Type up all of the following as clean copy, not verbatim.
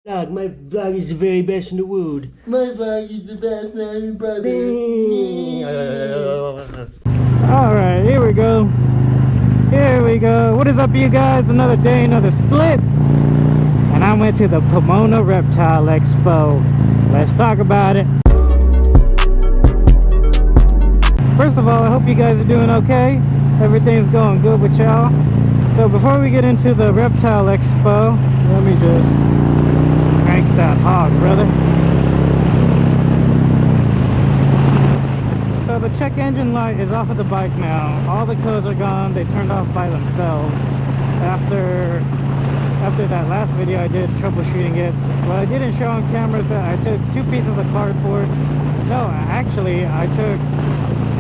My vlog is the very best in the world. My vlog is the best, man, brother. Alright, here we go. Here we go. What is up, you guys? Another day, another split. And I went to the Pomona Reptile Expo. Let's talk about it. First of all, I hope you guys are doing okay. Everything's going good with y'all. So before we get into the Reptile Expo, let me just crank that hog, brother. So the check engine light is off of the bike now. All the codes are gone. They turned off by themselves. After that last video I did troubleshooting it. What I didn't show on camera is that I took 2 pieces of cardboard. No, actually I took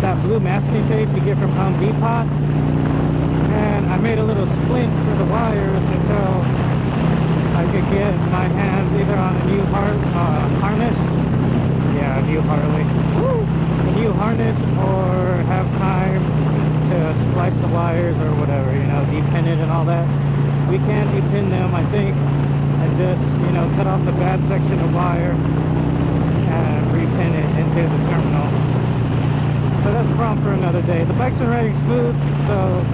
that blue masking tape you get from Home Depot, and I made a little splint for the wires until I could get my hands either on a new harness. Yeah, a new Harley. Woo! A new harness, or have time to splice the wires or whatever, you know, depin it and all that. We can depin them, I think, and just, you know, cut off the bad section of wire and repin it into the terminal. But that's a problem for another day. The bike's been riding smooth, so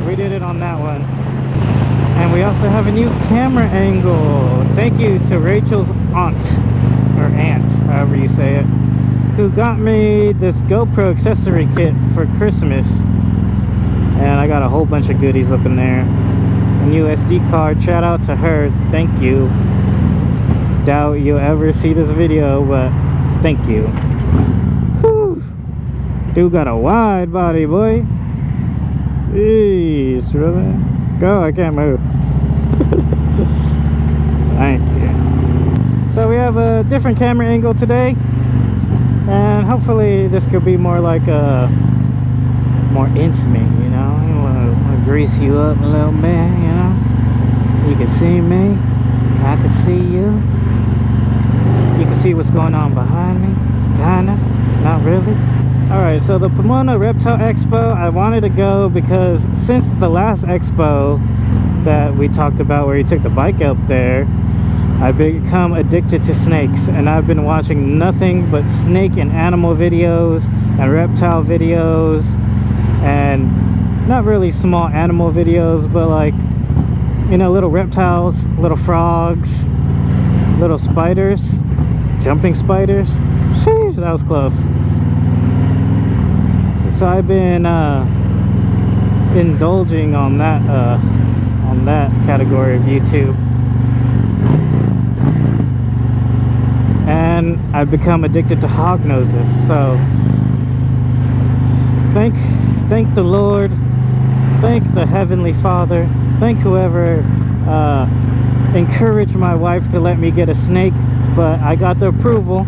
we did it on that one. And we also have a new camera angle. Thank you to Rachel's aunt, or aunt, however you say it, who got me this GoPro accessory kit for Christmas. And I got a whole bunch of goodies up in there. A new SD card. Shout out to her. Thank you. Doubt you'll ever see this video, but thank you. Whew. Dude got a wide body, boy. Jeez, really? Go, I can't move. Thank you. So we have a different camera angle today, and hopefully this could be more like a more intimate, you know. I want to grease you up a little bit, you know. You can see me, I can see you. You can see what's going on behind me, kinda, not really. Alright, so the Pomona Reptile Expo, I wanted to go because since the last expo that we talked about where you took the bike up there, I've become addicted to snakes, and I've been watching nothing but snake and animal videos and reptile videos, and not really small animal videos, but like, you know, little reptiles, little frogs, little spiders, jumping spiders. Sheesh, that was close. So I've been indulging on that category of YouTube, and I've become addicted to hognoses. So thank the Lord, thank the Heavenly Father, thank whoever encouraged my wife to let me get a snake. But I got the approval,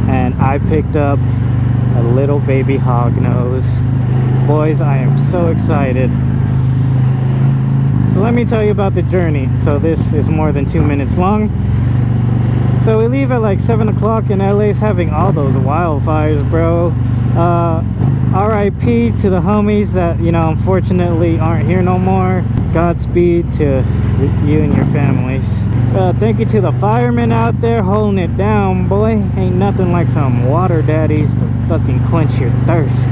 and I picked up a little baby hognose. Boys, I am so excited. So let me tell you about the journey. So this is more than 2 minutes long. So we leave at like 7 o'clock, and LA's having all those wildfires, bro. RIP to the homies that, you know, unfortunately aren't here no more. Godspeed to you and your families. Thank you to the firemen out there holding it down, boy. Ain't nothing like some water daddies to fucking quench your thirst.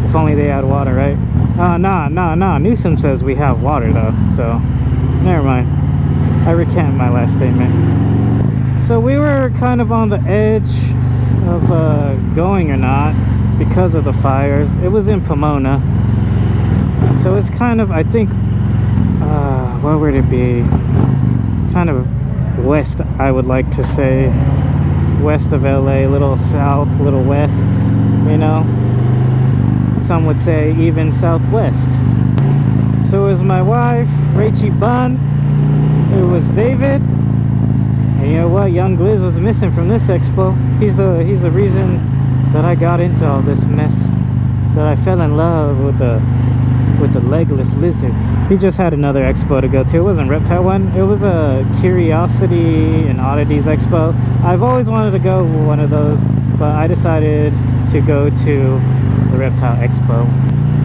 If only they had water, right? Nah. Newsom says we have water though, so never mind. I recant my last statement. So we were kind of on the edge of going or not because of the fires. It was in Pomona, so it's kind of, I think, where would it be? Kind of west, I would like to say. West of LA, a little south, a little west, you know. Some would say even southwest. So it was my wife, Rachie Bunn. It was David. And you know what? Young Gliz was missing from this expo. He's the reason that I got into all this mess. That I fell in love with the legless lizards. He just had another expo to go to. It wasn't reptile one. It was a curiosity and oddities expo. I've always wanted to go to one of those, but I decided to go to the reptile expo.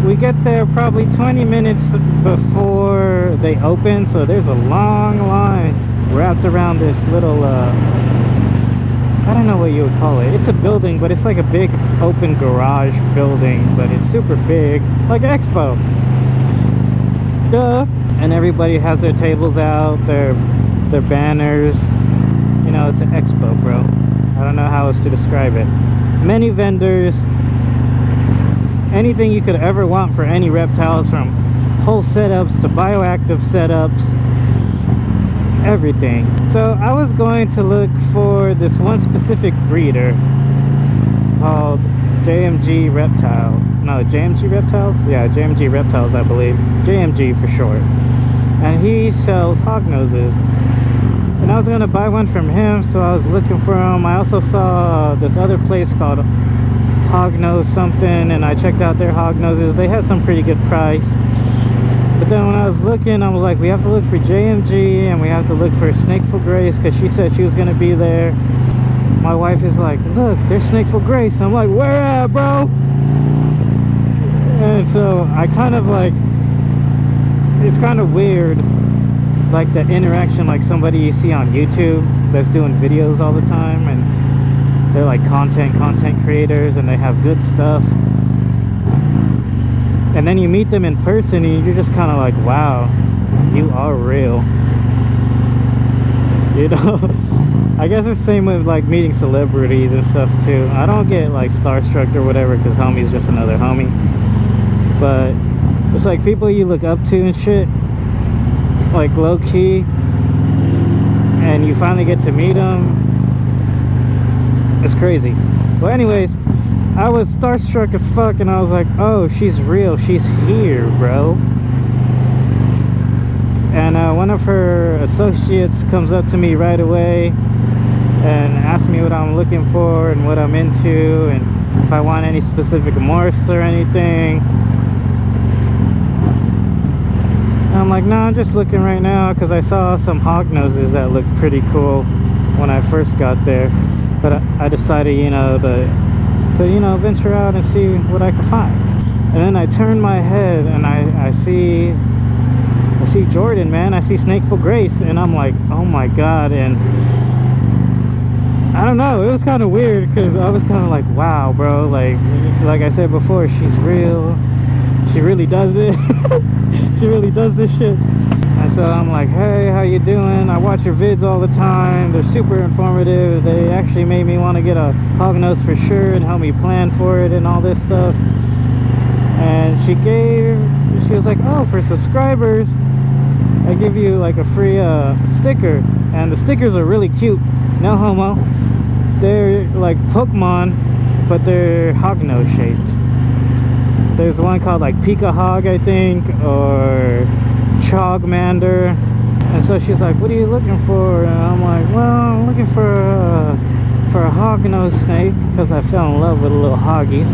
We get there probably 20 minutes before before they open, so there's a long line wrapped around this little I don't know what you would call it. It's a building, but it's like a big open garage building, but it's super big, like an expo. Duh. And everybody has their tables out, their banners. You know, it's an expo, bro. I don't know how else to describe it. Many vendors, anything you could ever want for any reptiles, from whole setups to bioactive setups, everything. So I was going to look for this one specific breeder called JMG Reptile. No, JMG Reptiles? Yeah, JMG Reptiles, I believe. JMG for short. And he sells hognoses. And I was going to buy one from him, so I was looking for him. I also saw this other place called Hognose something, and I checked out their hognoses. They had some pretty good price. But then when I was looking, I was like, we have to look for JMG and we have to look for Snakeful Grace, because she said she was going to be there. My wife is like, look, there's Snakeful Grace. I'm like, where at, bro? And so I kind of like, it's kind of weird, like the interaction, like somebody you see on YouTube that's doing videos all the time, and they're like content creators and they have good stuff. And then you meet them in person and you're just kind of like, wow, you are real. You know? I guess it's the same with like meeting celebrities and stuff too. I don't get like starstruck or whatever, because homie's just another homie. But it's like people you look up to and shit, like low key, and you finally get to meet them. It's crazy. Well, anyways, I was starstruck as fuck, and I was like, oh, she's real, she's here, bro. And one of her associates comes up to me right away and asks me what I'm looking for and what I'm into, and if I want any specific morphs or anything. And I'm like, no, I'm just looking right now, because I saw some hognoses that looked pretty cool when I first got there. But I decided, you know, to you know, venture out and see what I could find. And then I turn my head and I see Jordan, man. I see Snakeful Grace, and I'm like, oh my god. And I don't know, it was kind of weird, because I was kind of like, wow, bro, like I said before, she's real, she really does this. She really does this shit. And so I'm like, hey, how you doing? I watch your vids all the time. They're super informative. They actually made me want to get a hognose for sure and help me plan for it and all this stuff. And she was like, oh, for subscribers, I give you like a free sticker. And the stickers are really cute. No homo. They're like Pokemon, but they're hognose shaped. There's one called like Pika Hog, I think, or Chogmander. And so she's like, what are you looking for? And I'm like, well, I'm looking for a hognose snake, because I fell in love with little hoggies.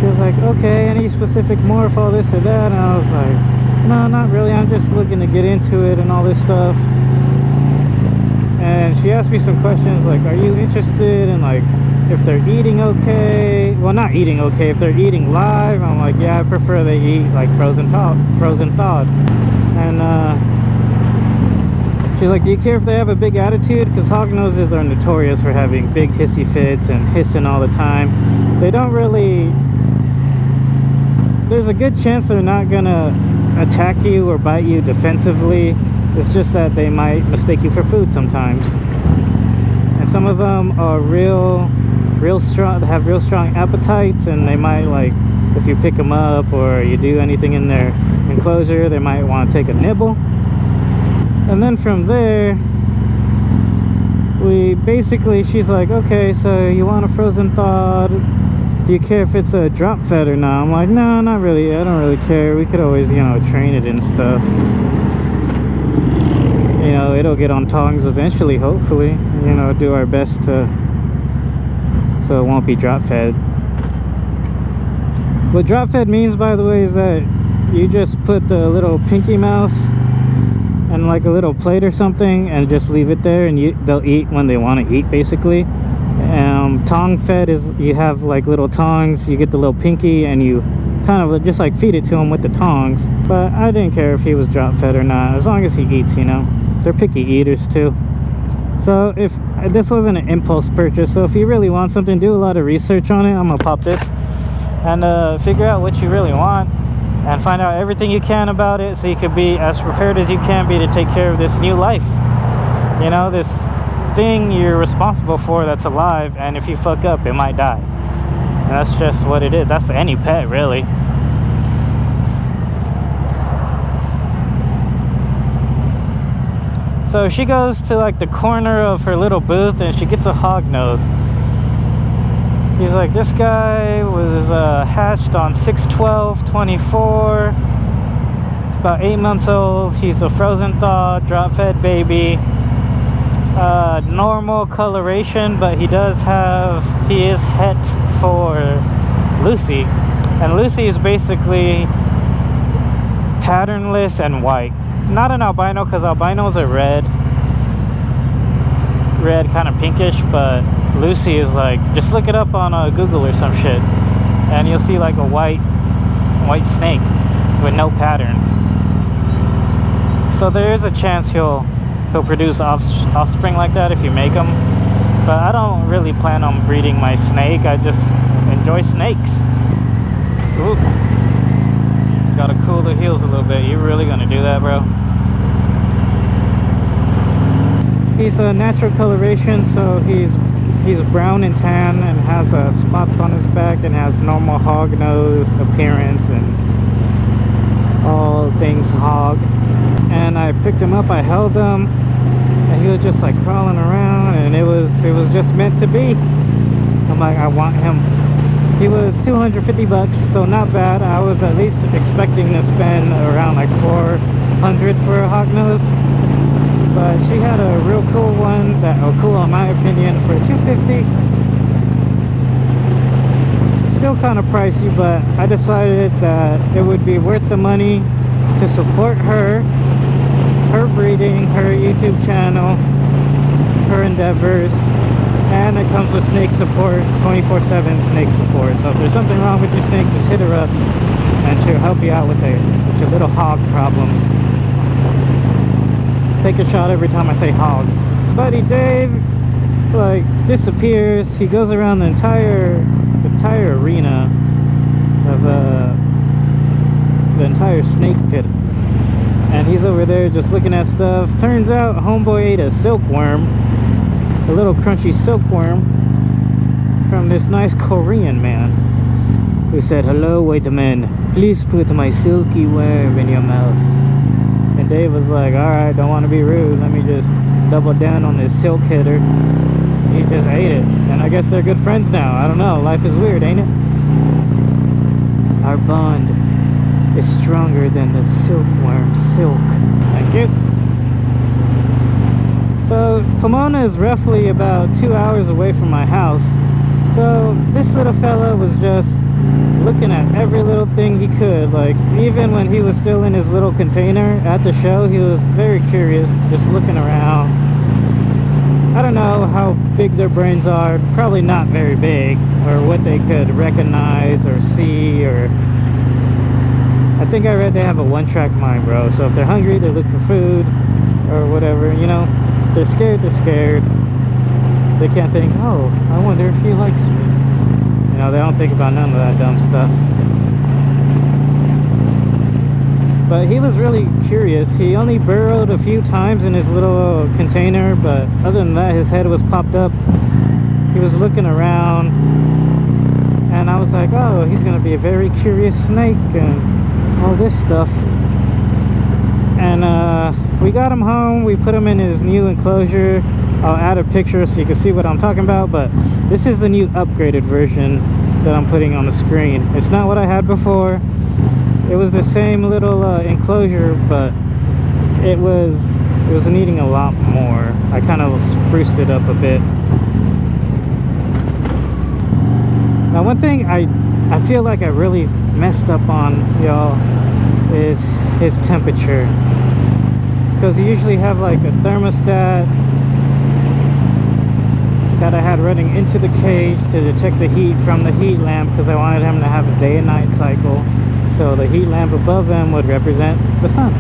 She was like, okay, any specific morph, all this or that? And I was like, no, not really, I'm just looking to get into it and all this stuff. And she asked me some questions like, are you interested in like if they're eating okay? Well, not eating okay, if they're eating live. I'm like, yeah, I prefer they eat like frozen thawed. And she's like, do you care if they have a big attitude? Because hognoses are notorious for having big hissy fits and hissing all the time. They don't really, there's a good chance they're not gonna attack you or bite you defensively. It's just that they might mistake you for food sometimes. And some of them are real strong, they have real strong appetites, and they might, like, if you pick them up or you do anything in their enclosure, they might want to take a nibble. And then from there, she's like, okay, so you want a frozen thawed? Do you care if it's a drop fed or not? I'm like, no, not really, I don't really care. We could always, you know, train it and stuff. You know, it'll get on tongs eventually, hopefully. You know, do our best so it won't be drop fed. What drop fed means, by the way, is that you just put the little pinky mouse and like a little plate or something and just leave it there, and they'll eat when they want to eat, basically. Tong fed is, you have like little tongs, you get the little pinky and you kind of just like feed it to him with the tongs. But I didn't care if he was drop fed or not, as long as he eats, you know. They're picky eaters too. So if this wasn't an impulse purchase, so if you really want something, do a lot of research on it. I'm gonna pop this and figure out what you really want and find out everything you can about it, so you could be as prepared as you can be to take care of this new life, you know, this thing you're responsible for that's alive, and if you fuck up, it might die. And that's just what it is. That's any pet, really. So she goes to like the corner of her little booth and she gets a hognose. He's like, this guy was hatched on 6/12/24, about 8 months old. He's a frozen thaw, drop fed baby, normal coloration, but he is het for Lucy, and Lucy is basically patternless and white. Not an albino, because albinos are red kind of pinkish, but Lucy is like, just look it up on Google or some shit and you'll see like a white snake with no pattern. So there is a chance he'll produce offspring like that if you make them, but I don't really plan on breeding my snake. I just enjoy snakes. Ooh. Gotta cool the heels a little bit. You really gonna do that, bro? He's a natural coloration, so he's brown and tan and has spots on his back and has normal hog nose appearance and all things hog. And I picked him up, I held him, and he was just like crawling around, and it was just meant to be. I'm like, I want him. He was 250 bucks, so not bad. I was at least expecting to spend around like 400 for a hognose, but she had a real cool one cool in my opinion for 250. Still kind of pricey, but I decided that it would be worth the money to support her breeding, her YouTube channel, her endeavors. And it comes with snake support, 24/7 snake support. So if there's something wrong with your snake, just hit her up and she'll help you out with your little hog problems. Take a shot every time I say hog. Buddy Dave like disappears. He goes around the entire arena of the entire snake pit, and he's over there just looking at stuff. Turns out homeboy ate a silkworm, a little crunchy silkworm from this nice Korean man who said, "Hello, white man, please put my silky worm in your mouth." And Dave was like, "Alright, don't want to be rude, let me just double down on this silk hitter." He just ate it, and I guess they're good friends now. I don't know, life is weird, ain't it? Our bond is stronger than the silkworm's silk. Thank you. So Pomona is roughly about 2 hours away from my house. So this little fella was just looking at every little thing he could. Like, even when he was still in his little container at the show, he was very curious, just looking around. I don't know how big their brains are, probably not very big, or what they could recognize or see, or I think I read they have a one-track mind, bro. So if they're hungry, they look for food or whatever, you know. They're scared, they're scared. They can't think, oh, I wonder if he likes me. You know, they don't think about none of that dumb stuff. But he was really curious. He only burrowed a few times in his little container, but other than that, his head was popped up. He was looking around, and I was like, oh, he's gonna be a very curious snake and all this stuff. And we got him home, we put him in his new enclosure. I'll add a picture so you can see what I'm talking about, but this is the new upgraded version that I'm putting on the screen. It's not what I had before. It was the same little enclosure, but it was needing a lot more. I kind of spruced it up a bit. Now one thing I feel like I really messed up on, y'all, is his temperature, because you usually have like a thermostat that I had running into the cage to detect the heat from the heat lamp, because I wanted him to have a day and night cycle. So the heat lamp above him would represent the sun.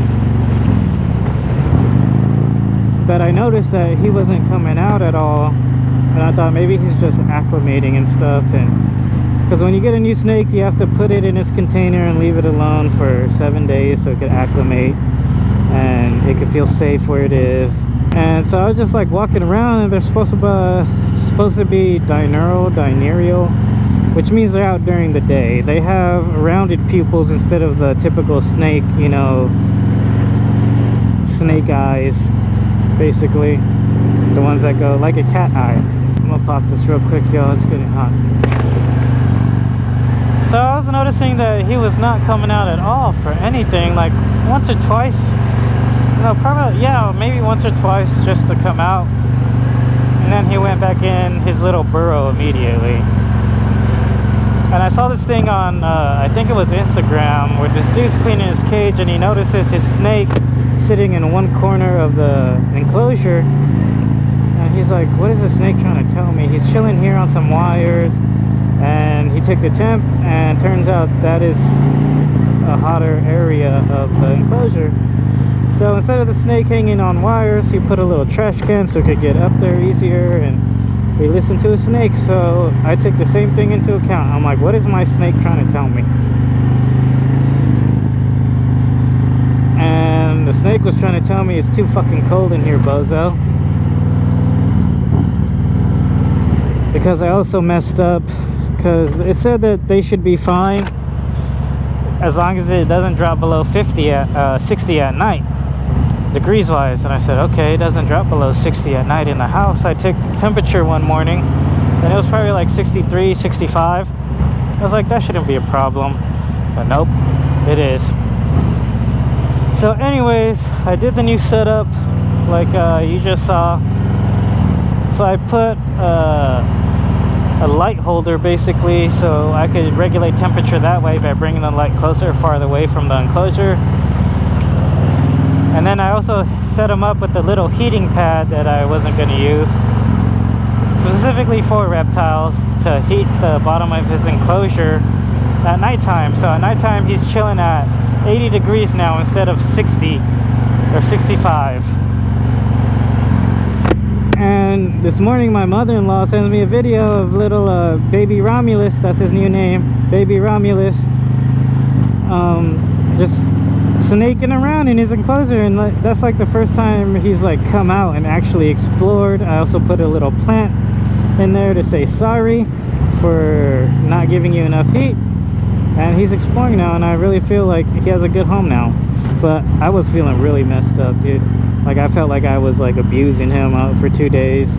But I noticed that he wasn't coming out at all, and I thought maybe he's just acclimating and stuff. And because when you get a new snake, you have to put it in its container and leave it alone for 7 days so it can acclimate and it can feel safe where it is. And so I was just like walking around, and they're supposed to be diurnal, which means they're out during the day. They have rounded pupils instead of the typical snake, you know, snake eyes, basically. The ones that go like a cat eye. I'm gonna pop this real quick, y'all. It's getting hot. So I was noticing that he was not coming out at all for anything, like once or twice. No, probably, yeah, maybe once or twice just to come out. And then he went back in his little burrow immediately. And I saw this thing on, I think it was Instagram, where this dude's cleaning his cage and he notices his snake sitting in one corner of the enclosure. And he's like, what is the snake trying to tell me? He's chilling here on some wires. And he took the temp, and turns out that is a hotter area of the enclosure. So instead of the snake hanging on wires, he put a little trash can so it could get up there easier, and he listened to a snake. So I took the same thing into account. I'm like, what is my snake trying to tell me? And the snake was trying to tell me it's too fucking cold in here, bozo. Because I also messed up, because it said that they should be fine as long as it doesn't drop below 60 at night, degrees wise. And I said, okay, it doesn't drop below 60 at night in the house. I took the temperature one morning and it was probably like 63, 65. I was like, that shouldn't be a problem. But nope, it is. So anyways, I did the new setup like you just saw. So I put a light holder basically, so I could regulate temperature that way by bringing the light closer or farther away from the enclosure. And then I also set him up with the little heating pad that I wasn't going to use, specifically for reptiles, to heat the bottom of his enclosure at nighttime. So at nighttime he's chilling at 80 degrees now instead of 60 or 65. And this morning my mother-in-law sends me a video of little baby Romulus, that's his new name, baby Romulus, just snaking around in his enclosure. And that's like the first time he's like come out and actually explored. I also put a little plant in there to say sorry for not giving you enough heat, and he's exploring now, and I really feel like he has a good home now. But I was feeling really messed up, dude. Like I felt like I was like abusing him out for 2 days.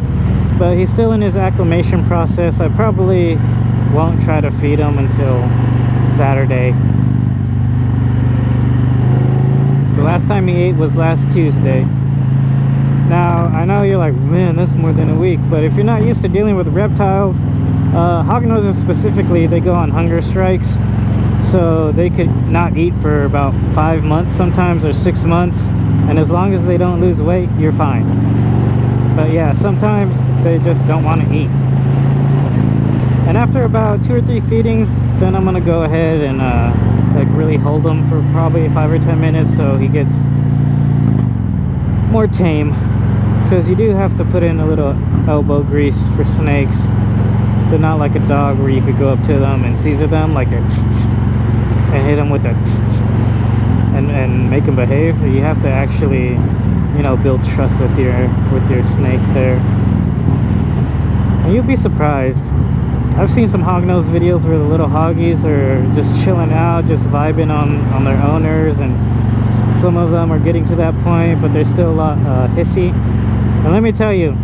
But he's still in his acclimation process. I probably won't try to feed him until Saturday. The last time he ate was last Tuesday. Now I know you're like, man, that's more than a week. But if you're not used to dealing with reptiles, hognoses specifically, they go on hunger strikes. So they could not eat for about 5 months sometimes, or 6 months, and as long as they don't lose weight, you're fine. But yeah, sometimes they just don't want to eat. And after about 2 or 3 feedings, then I'm gonna go ahead and like really hold him for probably 5 or 10 minutes so he gets more tame, because you do have to put in a little elbow grease for snakes. They're not like a dog where you could go up to them and Caesar them like a and hit them with a and make them behave. You have to actually, you know, build trust with your snake there, and you'll be surprised. I've seen some hognose videos where the little hoggies are just chilling out, just vibing on their owners, and some of them are getting to that point, but they're still a lot hissy. And let me tell you,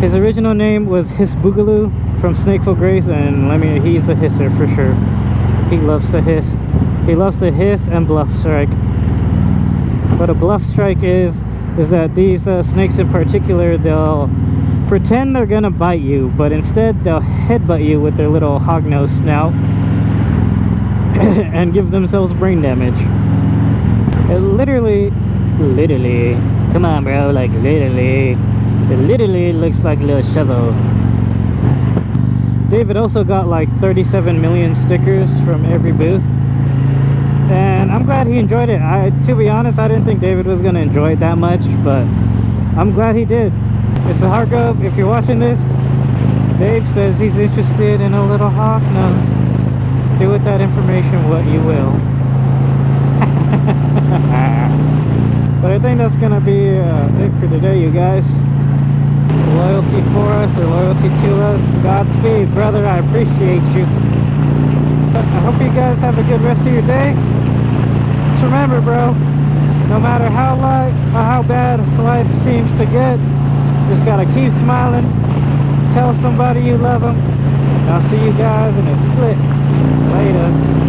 his original name was Hiss Boogaloo from Snakeful Grace, and he's a hisser for sure. He loves to hiss. He loves to hiss and bluff strike. What a bluff strike is that these snakes in particular, they'll pretend they're gonna bite you, but instead they'll headbutt you with their little hognose snout and give themselves brain damage. It literally, come on bro, like literally It literally looks like a little shovel. David also got like 37 million stickers from every booth, and I'm glad he enjoyed it. To be honest, I didn't think David was going to enjoy it that much, but I'm glad he did. Mr. Hargrove, if you're watching this, Dave says he's interested in a little hognose. Do with that information what you will. But I think that's gonna be it for today, you guys. Loyalty for us or loyalty to us. Godspeed, brother. I appreciate you. I hope you guys have a good rest of your day. Just remember, bro, no matter how bad life seems to get, just gotta keep smiling. Tell somebody you love them. I'll see you guys in a split. Later.